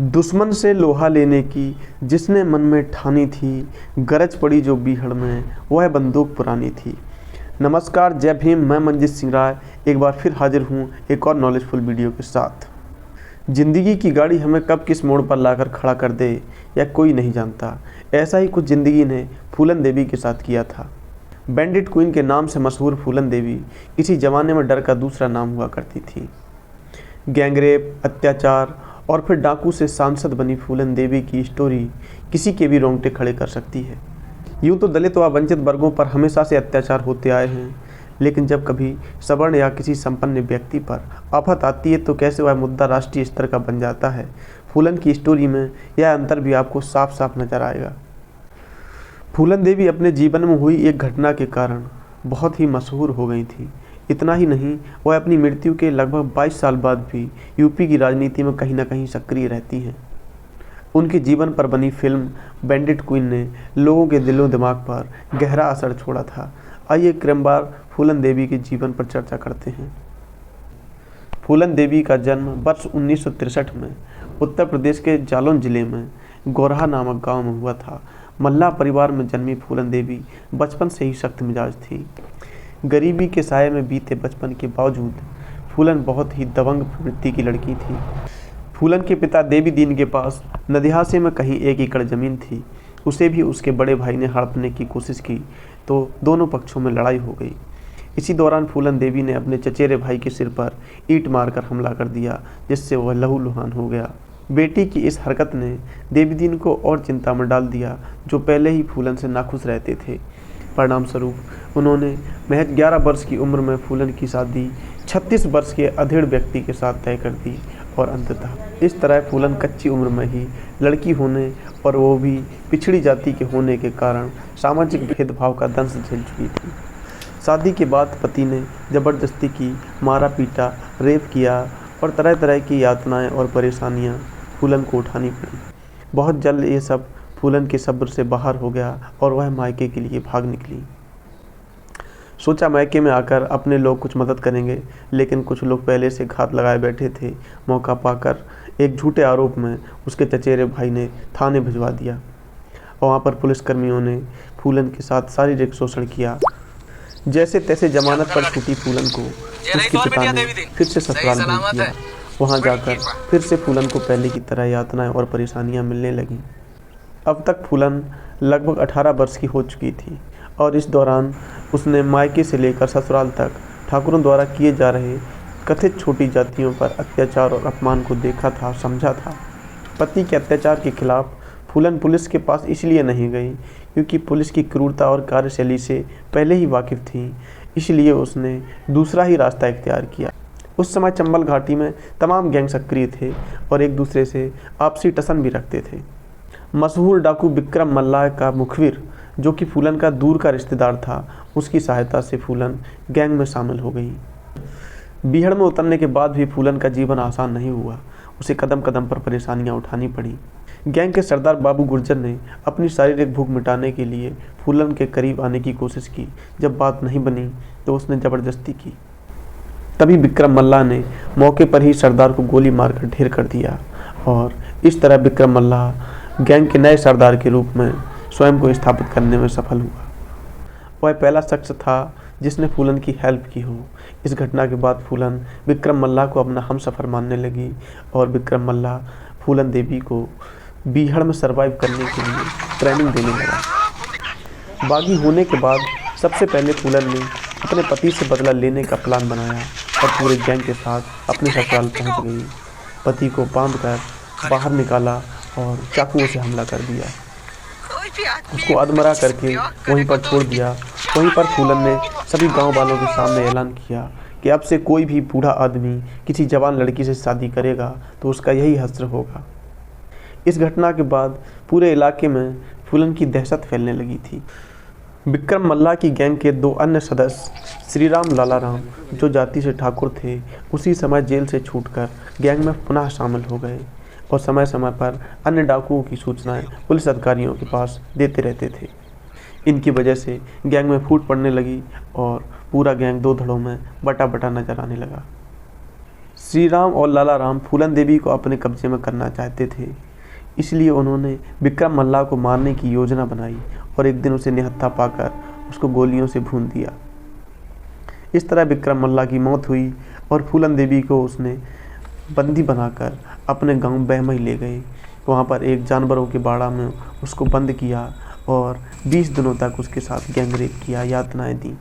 दुश्मन से लोहा लेने की जिसने मन में ठानी थी, गरज पड़ी जो बीहड़ में वह बंदूक पुरानी थी। नमस्कार, जय भीम। मैं मंजीत सिंह राय एक बार फिर हाजिर हूँ एक और नॉलेजफुल वीडियो के साथ। ज़िंदगी की गाड़ी हमें कब किस मोड़ पर लाकर खड़ा कर दे या कोई नहीं जानता। ऐसा ही कुछ ज़िंदगी ने फूलन देवी के साथ किया था। बैंडिट क्वीन के नाम से मशहूर फूलन देवी किसी ज़माने में डर का दूसरा नाम हुआ करती थी। गैंगरेप, अत्याचार और फिर डाकू से सांसद बनी फूलन देवी की स्टोरी किसी के भी रोंगटे खड़े कर सकती है। यूँ तो दलित व वंचित वर्गों पर हमेशा से अत्याचार होते आए हैं, लेकिन जब कभी सवर्ण या किसी संपन्न व्यक्ति पर आफत आती है तो कैसे वह मुद्दा राष्ट्रीय स्तर का बन जाता है। फूलन की स्टोरी में यह अंतर भी आपको साफ साफ नजर आएगा। फूलन देवी अपने जीवन में हुई एक घटना के कारण बहुत ही मशहूर हो गई थी। इतना ही नहीं, वह अपनी मृत्यु के लगभग 22 साल बाद भी यूपी की राजनीति में कहीं ना कहीं सक्रिय रहती हैं। उनके जीवन पर बनी फिल्म बैंडिट क्वीन ने लोगों के दिलों दिमाग पर गहरा असर छोड़ा था। आइए क्रमवार फूलन देवी के जीवन पर चर्चा करते हैं। फूलन देवी का जन्म वर्ष 1963 में उत्तर प्रदेश के जालौन जिले में गोरहा नामक गांव में हुआ था। मल्लाह परिवार में जन्मी फूलन देवी बचपन से ही सख्त मिजाज थी। गरीबी के साये में बीते बचपन के बावजूद फूलन बहुत ही दबंग प्रवृत्ति की लड़की थी। फूलन के पिता देवी दीन के पास नदिहासे में कहीं 1 एकड़ ज़मीन थी। उसे भी उसके बड़े भाई ने हड़पने की कोशिश की तो दोनों पक्षों में लड़ाई हो गई। इसी दौरान फूलन देवी ने अपने चचेरे भाई के सिर पर ईंट मारकर हमला कर दिया, जिससे वह लहूलुहान हो गया। बेटी की इस हरकत ने देवी दीन को और चिंता में डाल दिया, जो पहले ही फूलन से नाखुश रहते थे। परिणाम स्वरूप उन्होंने महज 11 वर्ष की उम्र में फूलन की शादी 36 वर्ष के अधेड़ व्यक्ति के साथ तय कर दी और अंततः इस तरह फूलन कच्ची उम्र में ही लड़की होने और वो भी पिछड़ी जाति के होने के कारण सामाजिक भेदभाव का दंश झेल चुकी थी। शादी के बाद पति ने जबरदस्ती की, मारा पीटा, रेप किया और तरह तरह की यातनाएं और परेशानियां फूलन को उठानी पड़ी। बहुत जल्द ये सब फूलन के सब्र से बाहर हो गया और वह मायके के लिए भाग निकली। सोचा मायके में आकर अपने लोग कुछ मदद करेंगे, लेकिन कुछ लोग पहले से घात लगाए बैठे थे। मौका पाकर एक झूठे आरोप में उसके चचेरे भाई ने थाने भिजवा दिया और वहाँ पर पुलिसकर्मियों ने फूलन के साथ शारीरिक शोषण किया। जैसे तैसे जमानत पर छूटी फूलन को उसके पिता ने फिर से ससुराल भेज दिया। वहाँ जाकर फिर से फूलन को पहले की तरह यातनाएं और परेशानियां मिलने लगीं। अब तक फूलन लगभग 18 वर्ष की हो चुकी थी और इस दौरान उसने मायके से लेकर ससुराल तक ठाकुरों द्वारा किए जा रहे कथित छोटी जातियों पर अत्याचार और अपमान को देखा था, समझा था। पति के अत्याचार के खिलाफ फूलन पुलिस के पास इसलिए नहीं गई क्योंकि पुलिस की क्रूरता और कार्यशैली से पहले ही वाकिफ थी। इसलिए उसने दूसरा ही रास्ता इख्तियार किया। उस समय चंबल घाटी में तमाम गैंग सक्रिय थे और एक दूसरे से आपसी टसन भी रखते थे। मशहूर डाकू विक्रम मल्लाह का मुखबिर, जो कि फूलन का दूर का रिश्तेदार था, उसकी सहायता से फूलन गैंग में शामिल हो गई। बीहड़ में उतरने के बाद भी फूलन का जीवन आसान नहीं हुआ। उसे कदम कदम पर परेशानियां उठानी पड़ी। गैंग के सरदार बाबू गुर्जर ने अपनी शारीरिक भूख मिटाने के लिए फूलन के करीब आने की कोशिश की। जब बात नहीं बनी तो उसने ज़बरदस्ती की। तभी विक्रम मल्लाह ने मौके पर ही सरदार को गोली मारकर ढेर कर दिया और इस तरह विक्रम मल्लाह गैंग के नए सरदार के रूप में स्वयं को स्थापित करने में सफल हुआ। वह पहला शख्स था जिसने फूलन की हेल्प की हो। इस घटना के बाद फूलन विक्रम मल्लाह को अपना हमसफर मानने लगी और विक्रम मल्लाह फूलन देवी को बीहड़ में सरवाइव करने के लिए ट्रेनिंग देने लगा। बागी होने के बाद सबसे पहले फूलन ने अपने पति से बदला लेने का प्लान बनाया और पूरे गैंग के साथ अपने ससुराल पहुंच गई। पति को बांधकर बाहर निकाला और चाकुओं से हमला कर दिया। उसको अधमरा करके वहीं पर छोड़ दिया। वहीं पर फूलन ने सभी गांव वालों के सामने ऐलान किया कि अब से कोई भी बूढ़ा आदमी किसी जवान लड़की से शादी करेगा तो उसका यही हश्र होगा। इस घटना के बाद पूरे इलाके में फूलन की दहशत फैलने लगी थी। विक्रम मल्लाह की गैंग के 2 अन्य सदस्य श्रीराम लालाराम, जो जाति से ठाकुर थे, उसी समय जेल से छूटकर गैंग में पुनः शामिल हो गए और समय समय पर अन्य डाकुओं की सूचनाएं पुलिस अधिकारियों के पास देते रहते थे। इनकी वजह से गैंग में फूट पड़ने लगी और पूरा गैंग 2 धड़ों में बटा बटा नजर आने लगा। श्री राम और लाला राम फूलन देवी को अपने कब्जे में करना चाहते थे, इसलिए उन्होंने विक्रम मल्लाह को मारने की योजना बनाई और एक दिन उसे निहत्था पाकर उसको गोलियों से भून दिया। इस तरह विक्रम मल्लाह की मौत हुई और फूलन देवी को उसने बंदी बनाकर अपने गांव बहमई ले गए। वहां पर एक जानवरों के बाड़ा में उसको बंद किया और 20 दिनों तक उसके साथ गैंगरेप किया, यातनाएं दी।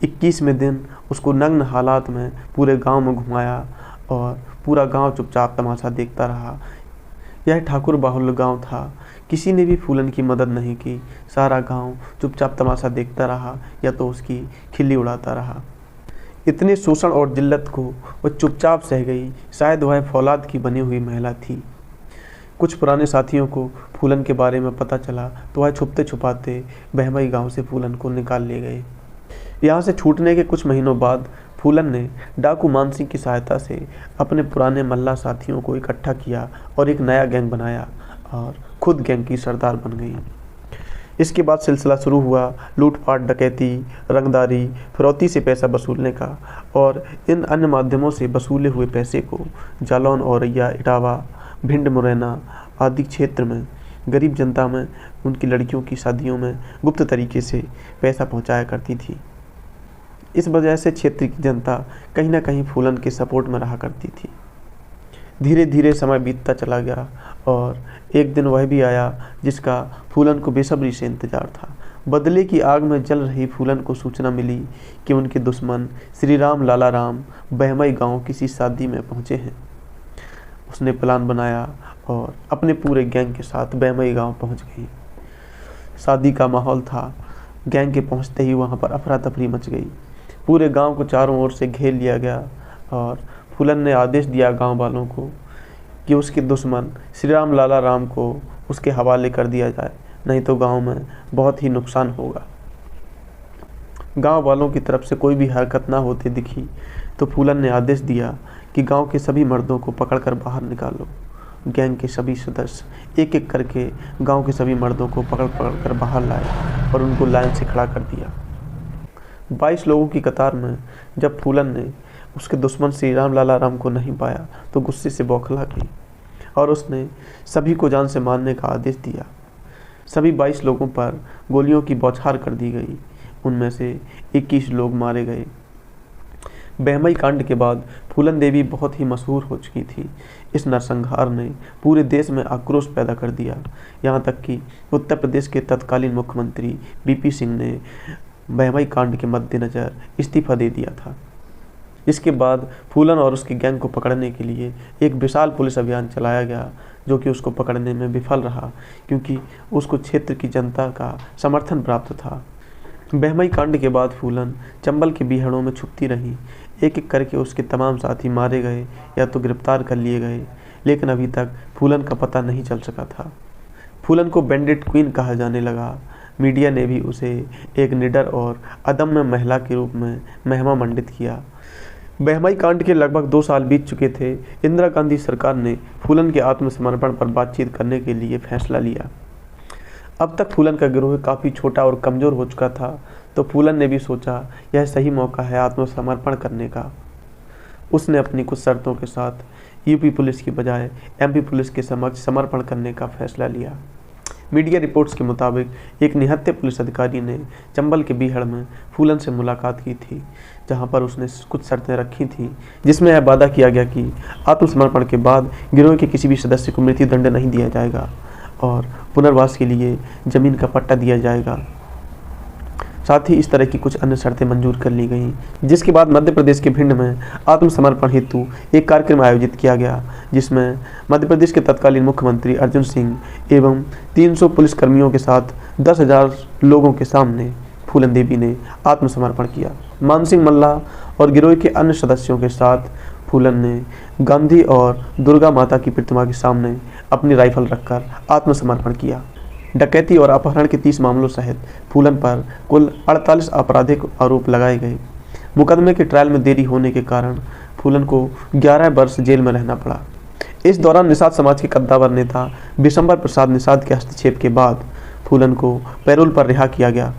21वें दिन उसको नग्न हालात में पूरे गांव में घुमाया और पूरा गांव चुपचाप तमाशा देखता रहा। यह ठाकुर बाहुल्य गांव था, किसी ने भी फूलन की मदद नहीं की। सारा गांव चुपचाप तमाशा देखता रहा या तो उसकी खिल्ली उड़ाता रहा। इतने शोषण और जिल्लत को वह चुपचाप सह गई। शायद वह फौलाद की बनी हुई महिला थी। कुछ पुराने साथियों को फूलन के बारे में पता चला तो वह छुपते छुपाते बहमई गांव से फूलन को निकाल ले गए। यहाँ से छूटने के कुछ महीनों बाद फूलन ने डाकू मानसिंह की सहायता से अपने पुराने मल्ला साथियों को इकट्ठा किया और एक नया गैंग बनाया और खुद गैंग की सरदार बन गई। इसके बाद सिलसिला शुरू हुआ लूटपाट, डकैती, रंगदारी, फिरौती से पैसा वसूलने का और इन अन्य माध्यमों से वसूले हुए पैसे को जालौन, औरैया, इटावा, भिंड, मुरैना आदि क्षेत्र में गरीब जनता में उनकी लड़कियों की शादियों में गुप्त तरीके से पैसा पहुंचाया करती थी। इस वजह से क्षेत्र की जनता कहीं ना कहीं फूलन के सपोर्ट में रहा करती थी। धीरे धीरे समय बीतता चला गया और एक दिन वह भी आया जिसका फूलन को बेसब्री से इंतजार था। बदले की आग में जल रही फूलन को सूचना मिली कि उनके दुश्मन श्री राम, लाला राम बहमई गांव किसी शादी में पहुंचे हैं। उसने प्लान बनाया और अपने पूरे गैंग के साथ बहमई गांव पहुंच गई। शादी का माहौल था। गैंग के पहुंचते ही वहां पर अफरा तफरी मच गई। पूरे गांव को चारों ओर से घेर लिया गया और फूलन ने आदेश दिया गांव वालों को कि उसके दुश्मन श्री राम, लाला राम को उसके हवाले कर दिया जाए, नहीं तो गांव में बहुत ही नुकसान होगा। गांव वालों की तरफ से कोई भी हरकत ना होती दिखी तो फूलन ने आदेश दिया कि गांव के सभी मर्दों को पकड़कर बाहर निकालो। गैंग के सभी सदस्य एक एक करके गांव के सभी मर्दों को पकड़ कर बाहर लाए और उनको लाइन से खड़ा कर दिया। 22 लोगों की कतार में जब फूलन ने उसके दुश्मन श्री राम, लाला राम को नहीं पाया तो गुस्से से बौखला गई और उसने सभी को जान से मारने का आदेश दिया। सभी 22 लोगों पर गोलियों की बौछार कर दी गई। उनमें से 21 लोग मारे गए। बहमई कांड के बाद फूलन देवी बहुत ही मशहूर हो चुकी थी। इस नरसंहार ने पूरे देश में आक्रोश पैदा कर दिया। यहाँ तक कि उत्तर प्रदेश के तत्कालीन मुख्यमंत्री बीपी सिंह ने बहमई कांड के मद्देनज़र इस्तीफा दे दिया था। इसके बाद फूलन और उसके गैंग को पकड़ने के लिए एक विशाल पुलिस अभियान चलाया गया, जो कि उसको पकड़ने में विफल रहा क्योंकि उसको क्षेत्र की जनता का समर्थन प्राप्त था। बहमई कांड के बाद फूलन चंबल के बीहड़ों में छुपती रही। एक एक करके उसके तमाम साथी मारे गए या तो गिरफ्तार कर लिए गए, लेकिन अभी तक फूलन का पता नहीं चल सका था। फूलन को बैंडिट क्वीन कहा जाने लगा। मीडिया ने भी उसे एक निडर और अदम्य महिला के रूप में महिमा मंडित किया। बहमई कांड के लगभग 2 साल बीत चुके थे। इंदिरा गांधी सरकार ने फूलन के आत्मसमर्पण पर बातचीत करने के लिए फैसला लिया। अब तक फूलन का गिरोह काफ़ी छोटा और कमज़ोर हो चुका था, तो फूलन ने भी सोचा यह सही मौका है आत्मसमर्पण करने का। उसने अपनी कुछ शर्तों के साथ यूपी पुलिस की बजाय एमपी पुलिस के समक्ष समर्पण करने का फैसला लिया। मीडिया रिपोर्ट्स के मुताबिक एक निहत्थे पुलिस अधिकारी ने चंबल के बीहड़ में फूलन से मुलाकात की थी, जहां पर उसने कुछ शर्तें रखी थी, जिसमें यह वादा किया गया कि आत्मसमर्पण के बाद गिरोह के किसी भी सदस्य को मृत्युदंड नहीं दिया जाएगा और पुनर्वास के लिए जमीन का पट्टा दिया जाएगा। साथ ही इस तरह की कुछ अन्य शर्तें मंजूर कर ली गईं, जिसके बाद मध्य प्रदेश के भिंड में आत्मसमर्पण हेतु एक कार्यक्रम आयोजित किया गया, जिसमें मध्य प्रदेश के तत्कालीन मुख्यमंत्री अर्जुन सिंह एवं 300 पुलिसकर्मियों के साथ 10,000 लोगों के सामने फूलन देवी ने आत्मसमर्पण किया। मानसिंह मल्ला और गिरोह के अन्य सदस्यों के साथ फूलन ने गांधी और दुर्गा माता की प्रतिमा के सामने अपनी राइफल रखकर आत्मसमर्पण किया। डकैती और अपहरण के 30 मामलों सहित फूलन पर कुल 48 आपराधिक आरोप लगाए गए। मुकदमे के ट्रायल में देरी होने के कारण फूलन को 11 वर्ष जेल में रहना पड़ा। इस दौरान निषाद समाज के कद्दावर नेता विशंबर प्रसाद निषाद के हस्तक्षेप के बाद फूलन को पैरोल पर रिहा किया गया।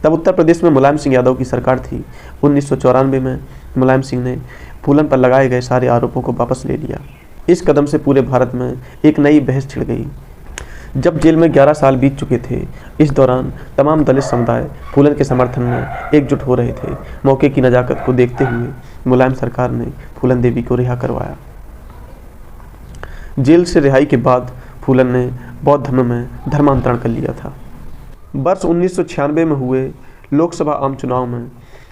तब उत्तर प्रदेश में मुलायम सिंह यादव की सरकार थी। 1994 में मुलायम सिंह ने फूलन पर लगाए गए सारे आरोपों को वापस ले लिया। इस कदम से पूरे भारत में एक नई बहस छिड़ गई। जब जेल में 11 साल बीत चुके थे, इस दौरान तमाम दलित समुदाय फूलन के समर्थन में एकजुट हो रहे थे। मौके की नजाकत को देखते हुए मुलायम सरकार ने फूलन देवी को रिहा करवाया। जेल से रिहाई के बाद फूलन ने बौद्ध धर्म में धर्मांतरण कर लिया था। वर्ष 1996 में हुए लोकसभा आम चुनाव में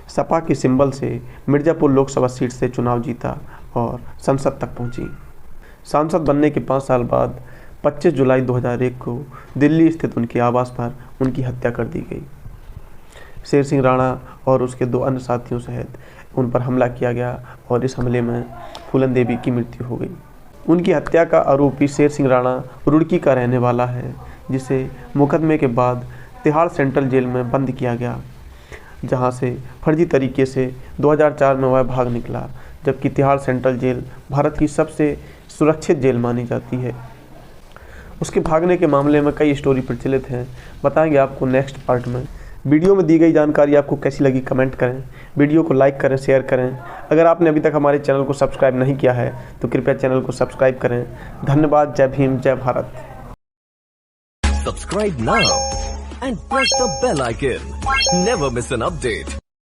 सपा के सिंबल से मिर्जापुर लोकसभा सीट से चुनाव जीता और संसद तक पहुंची। सांसद बनने के 5 साल बाद 25 जुलाई 2001 को दिल्ली स्थित उनके आवास पर उनकी हत्या कर दी गई। शेर सिंह राणा और उसके 2 अन्य साथियों सहित उन पर हमला किया गया और इस हमले में फूलन देवी की मृत्यु हो गई। उनकी हत्या का आरोपी शेर सिंह राणा रुड़की का रहने वाला है, जिसे मुकदमे के बाद तिहाड़ सेंट्रल जेल में बंद किया गया, जहां से फर्जी तरीके से 2004 में वह भाग निकला, जबकि तिहाड़ सेंट्रल जेल भारत की सबसे सुरक्षित जेल मानी जाती है। उसके भागने के मामले में कई स्टोरी प्रचलित हैं, बताएंगे आपको नेक्स्ट पार्ट में। वीडियो में दी गई जानकारी आपको कैसी लगी कमेंट करें, वीडियो को लाइक करें, शेयर करें। अगर आपने अभी तक हमारे चैनल को सब्सक्राइब नहीं किया है तो कृपया चैनल को सब्सक्राइब करें। धन्यवाद। जय भीम, जय Bharat. Subscribe now and press the bell icon. Never miss an update.